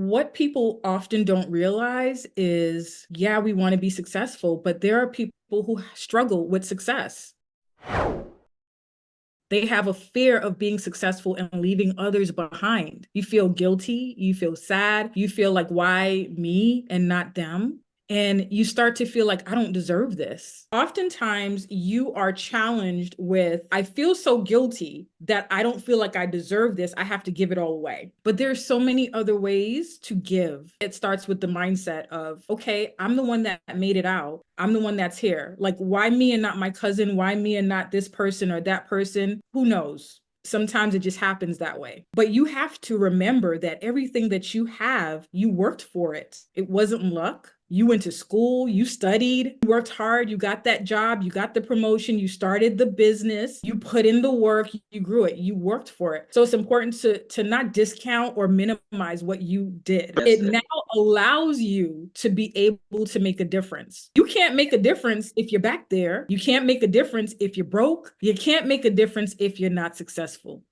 What people often don't realize is, yeah, we want to be successful, but there are people who struggle with success. They have a fear of being successful and leaving others behind. You feel guilty, you feel sad, you feel like, why me and not them? And you start to feel like, I don't deserve this. Oftentimes, you are challenged with, I feel so guilty that I don't feel like I deserve this. I have to give it all away. But there's so many other ways to give. It starts with the mindset of, okay, I'm the one that made it out. I'm the one that's here. Like, why me and not my cousin? Why me and not this person or that person? Who knows? Sometimes it just happens that way. But you have to remember that everything that you have, you worked for it. It wasn't luck. You went to school, you studied, you worked hard, you got that job, you got the promotion, you started the business, you put in the work, you grew it, you worked for it. So it's important to not discount or minimize what you did. Yes, It now allows you to be able to make a difference. You can't make a difference if you're back there. You can't make a difference if you're broke. You can't make a difference if you're not successful.